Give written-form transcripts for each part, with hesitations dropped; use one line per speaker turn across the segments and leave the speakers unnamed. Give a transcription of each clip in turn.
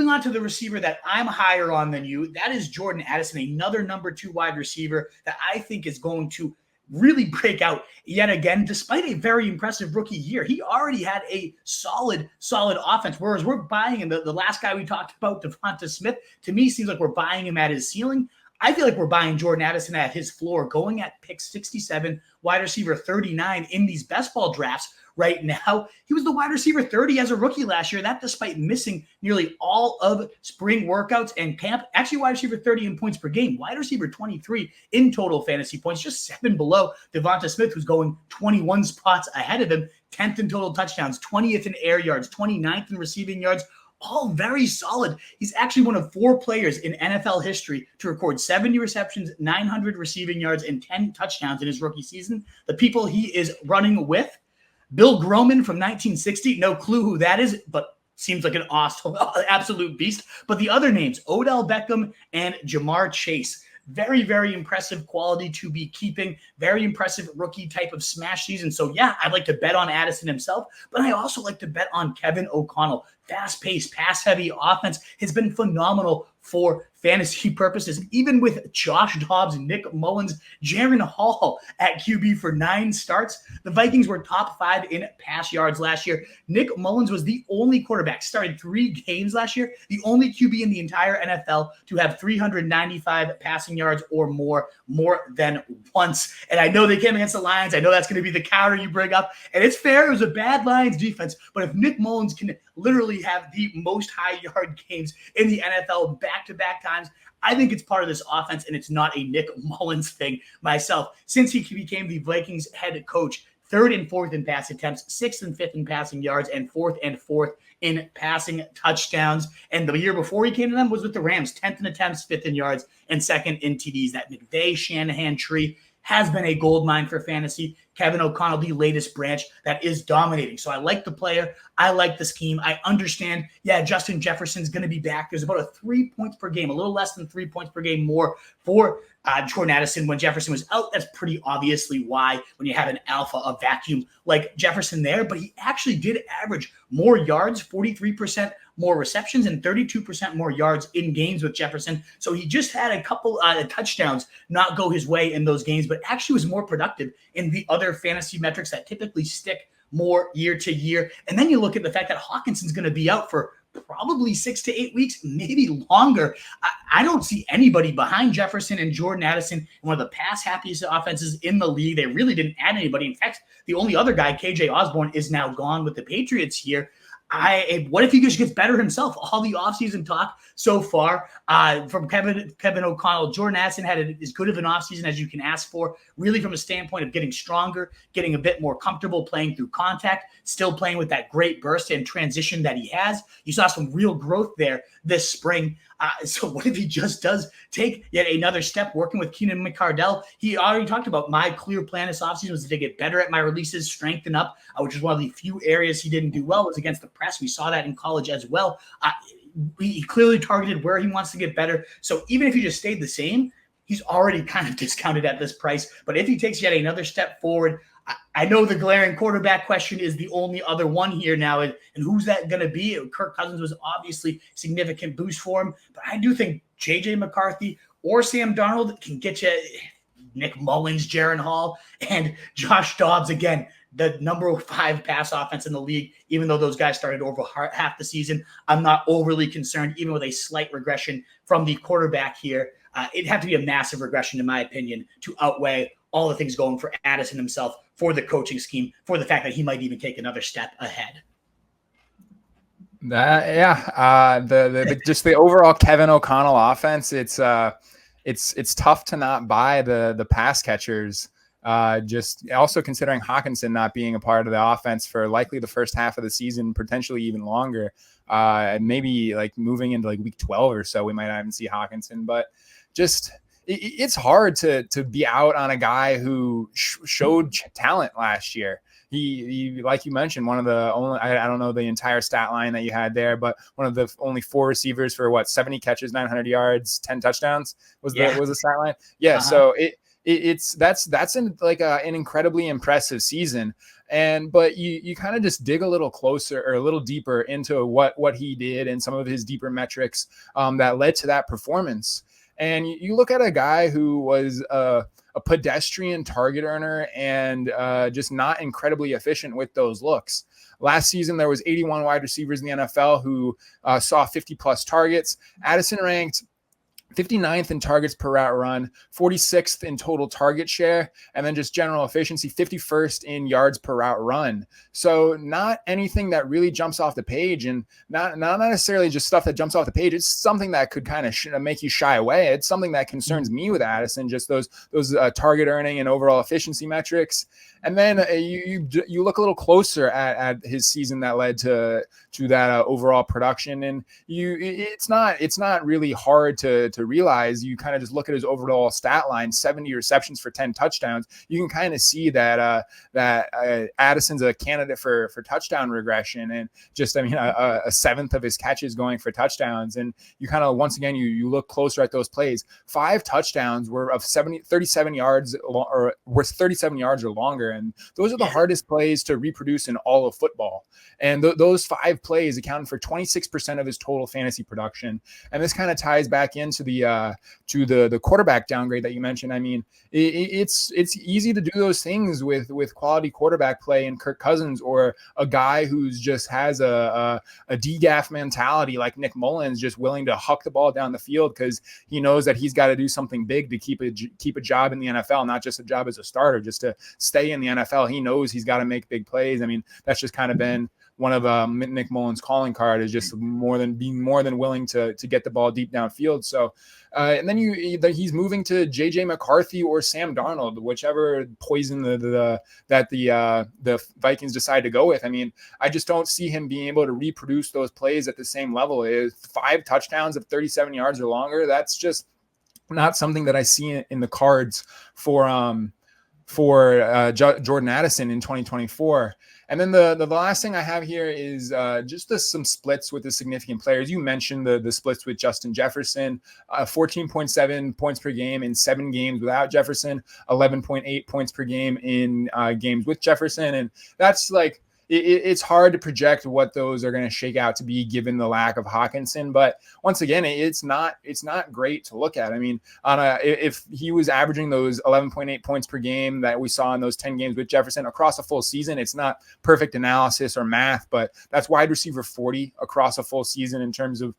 moving on to the receiver that I'm higher on than you, that is Jordan Addison, another number 2 wide receiver that I think is going to really break out yet again, despite a very impressive rookie year. He already had a solid offense, whereas we're buying him. The last guy we talked about, Devonta Smith, to me seems like we're buying him at his ceiling. I feel like we're buying Jordan Addison at his floor, going at pick 67, wide receiver 39 in these best ball drafts right now. He was the wide receiver 30 as a rookie last year. That despite missing nearly all of spring workouts and camp. Actually, wide receiver 30 in points per game. Wide receiver 23 in total fantasy points, just 7 below Devonta Smith, who's going 21 spots ahead of him. 10th in total touchdowns, 20th in air yards, 29th in receiving yards. All very solid. He's actually one of 4 players in NFL history to record 70 receptions, 900 receiving yards, and 10 touchdowns in his rookie season. The people he is running with, Bill Groman from 1960. No clue who that is, but seems like an awesome, absolute beast. But the other names, Odell Beckham and Jamar Chase. Very, very impressive quality to be keeping. Very impressive rookie type of smash season. So, yeah, I'd like to bet on Addison himself, but I also like to bet on Kevin O'Connell. Fast-paced, pass-heavy offense has been phenomenal for fantasy purposes, even with Josh Dobbs, Nick Mullins, Jaron Hall at QB for 9 starts. The Vikings were top 5 in pass yards last year. Nick Mullins was the only quarterback, started 3 games last year, the only QB in the entire NFL to have 395 passing yards or more than once. And I know they came against the Lions. I know that's going to be the counter you bring up. And it's fair. It was a bad Lions defense. But if Nick Mullins can literally have the most high yard games in the NFL back-to-back times, I think it's part of this offense, and it's not a Nick Mullins thing myself. Since he became the Vikings head coach, 3rd and 4th in pass attempts, 6th and 5th in passing yards, and 4th and 4th in passing touchdowns. And the year before he came to them was with the Rams, 10th in attempts, 5th in yards, and 2nd in TDs. That McVay-Shanahan tree has been a gold mine for fantasy. Kevin O'Connell, the latest branch that is dominating. So I like the player. I like the scheme. I understand, Justin Jefferson's going to be back. There's about a 3 points per game, a little less than 3 points per game more for Jordan Addison when Jefferson was out. That's pretty obviously why when you have an alpha, a vacuum like Jefferson there. But he actually did average more yards, 43% more receptions, and 32% more yards in games with Jefferson. So he just had a couple touchdowns not go his way in those games, but actually was more productive in the other fantasy metrics that typically stick more year to year. And then you look at the fact that Hawkinson's going to be out for probably 6 to 8 weeks, maybe longer. I don't see anybody behind Jefferson and Jordan Addison in one of the pass happiest offenses in the league. They really didn't add anybody. In fact, the only other guy, KJ Osborne, is now gone with the Patriots here. What if he just gets better himself? All the offseason talk so far from Kevin O'Connell. Jordan Addison had as good of an offseason as you can ask for, really from a standpoint of getting stronger, getting a bit more comfortable playing through contact, still playing with that great burst and transition that he has. You saw some real growth there this spring. So what if he just does take yet another step working with Keenan McCardell? He already talked about my clear plan this offseason was to get better at my releases, strengthen up, which is one of the few areas he didn't do well was against the press. We saw that in college as well. He clearly targeted where he wants to get better. So even if he just stayed the same, he's already kind of discounted at this price. But if he takes yet another step forward, I know the glaring quarterback question is the only other one here now. And who's that going to be? Kirk Cousins was obviously a significant boost for him. But I do think J.J. McCarthy or Sam Darnold can get you Nick Mullins, Jaron Hall, and Josh Dobbs. Again, the number 5 pass offense in the league, even though those guys started over half the season. I'm not overly concerned, even with a slight regression from the quarterback here. It'd have to be a massive regression, in my opinion, to outweigh all the things going for Addison himself, for the coaching scheme, for the fact that he might even take another step ahead.
Just the overall Kevin O'Connell offense, it's tough to not buy the pass catchers. Just also considering Hawkinson not being a part of the offense for likely the first half of the season, potentially even longer. Maybe like moving into like week 12 or so, we might not even see Hawkinson, but just it's hard to be out on a guy who showed talent last year. He, like you mentioned, one of the only, I don't know the entire stat line that you had there, but one of the only 4 receivers for 70 catches, 900 yards, 10 touchdowns was the stat line. Yeah. So that's an incredibly impressive season. But you kind of just dig a little closer or a little deeper into what he did and some of his deeper metrics that led to that performance. And you look at a guy who was a pedestrian target earner and just not incredibly efficient with those looks. Last season, there was 81 wide receivers in the NFL who saw 50 plus targets. Addison ranked 59th in targets per route run, 46th in total target share, and then just general efficiency, 51st in yards per route run. So not anything that really jumps off the page, and not necessarily just stuff that jumps off the page. It's something that could kind of make you shy away. It's something that concerns me with Addison, just those target earning and overall efficiency metrics. And then you look a little closer at his season that led to that overall production, and it's not really hard to realize. You kind of just look at his overall stat line: 70 receptions for 10 touchdowns. You can kind of see that Addison's a candidate for touchdown regression, and just a seventh of his catches going for touchdowns. And you kind of once again you look closer at those plays. 5 touchdowns were of 37 yards or were 37 yards or longer. And those are the hardest plays to reproduce in all of football. And those 5 plays accounted for 26% of his total fantasy production. And this kind of ties back into the quarterback downgrade that you mentioned. I mean, it's easy to do those things with quality quarterback play in Kirk Cousins, or a guy who's just has a DGAF mentality like Nick Mullins, just willing to huck the ball down the field because he knows that he's got to do something big to keep a job in the NFL, not just a job as a starter, just to stay in the NFL. He knows he's got to make big plays. I mean, that's just kind of been one of Nick Mullins' calling card, is just being more than willing to get the ball deep downfield. So, and then he's moving to JJ McCarthy or Sam Darnold, whichever poison the Vikings decide to go with. I mean, I just don't see him being able to reproduce those plays at the same level. 5 touchdowns of 37 yards or longer. That's just not something that I see in the cards for Jordan Addison in 2024. And then the last thing I have here is just some splits with the significant players. You mentioned the splits with Justin Jefferson, 14.7 points per game in 7 games without Jefferson, 11.8 points per game in games with Jefferson. And that's like, it's hard to project what those are going to shake out to be given the lack of Hawkinson. But once again, it's not great to look at. I mean, if he was averaging those 11.8 points per game that we saw in those 10 games with Jefferson across a full season, it's not perfect analysis or math, but that's wide receiver 40 across a full season in terms of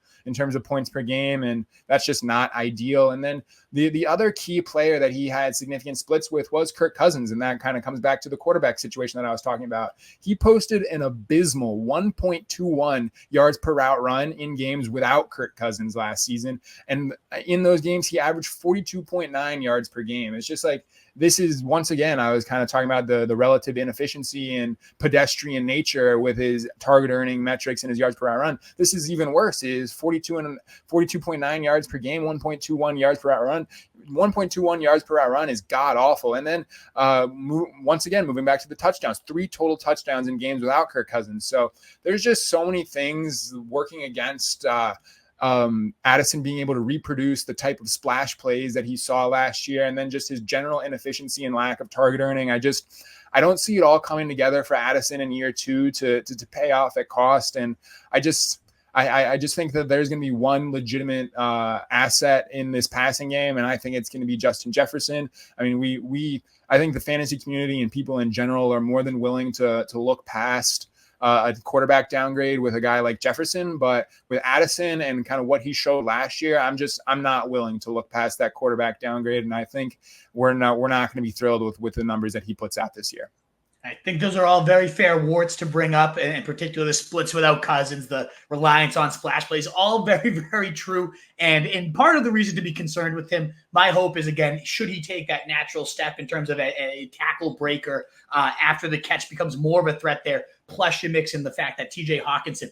points per game, and that's just not ideal. And then the other key player that he had significant splits with was Kirk Cousins, and that kind of comes back to the quarterback situation that I was talking about. He posted an abysmal 1.21 yards per route run in games without Kirk Cousins last season, and in those games he averaged 42.9 yards per game. It's just like, this is, once again, I was kind of talking about the relative inefficiency and pedestrian nature with his target earning metrics and his yards per route run. This is even worse. It is 42.9 yards per game, 1.21 yards per route run. 1.21 yards per route run is god awful. And then once again, moving back to the touchdowns, 3 total touchdowns in games without Kirk Cousins. So there's just so many things working against Addison being able to reproduce the type of splash plays that he saw last year, and then just his general inefficiency and lack of target earning. I don't see it all coming together for Addison in year 2 to pay off at cost. And I just think that there's going to be one legitimate asset in this passing game, and I think it's going to be Justin Jefferson. I mean, I think the fantasy community and people in general are more than willing to look past a quarterback downgrade with a guy like Jefferson, but with Addison and kind of what he showed last year, I'm not willing to look past that quarterback downgrade. And I think we're not going to be thrilled with the numbers that he puts out this year.
I think those are all very fair warts to bring up, and in particular the splits without Cousins, the reliance on splash plays, all very, very true. And part of the reason to be concerned with him, my hope is, again, should he take that natural step in terms of a tackle breaker after the catch becomes more of a threat there, plus you mix in the fact that TJ Hawkinson,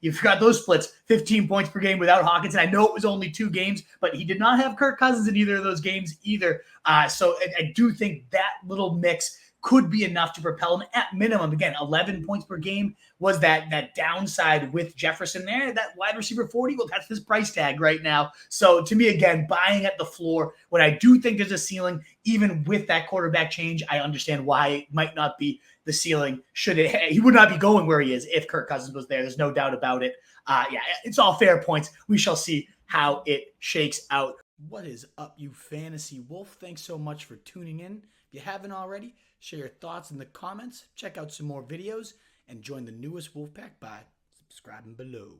you forgot those splits, 15 points per game without Hawkinson. I know it was only 2 games, but he did not have Kirk Cousins in either of those games either. So I do think that little mix could be enough to propel him at minimum. Again, 11 points per game was that downside with Jefferson there. That wide receiver 40, well, that's his price tag right now. So to me, again, buying at the floor, when I do think there's a ceiling, even with that quarterback change, I understand why it might not be the ceiling. He would not be going where he is if Kirk Cousins was there. There's no doubt about it. Yeah, it's all fair points. We shall see how it shakes out. What is up, you fantasy wolf? Thanks so much for tuning in. If you haven't already, share your thoughts in the comments, check out some more videos, and join the newest Wolfpack by subscribing below.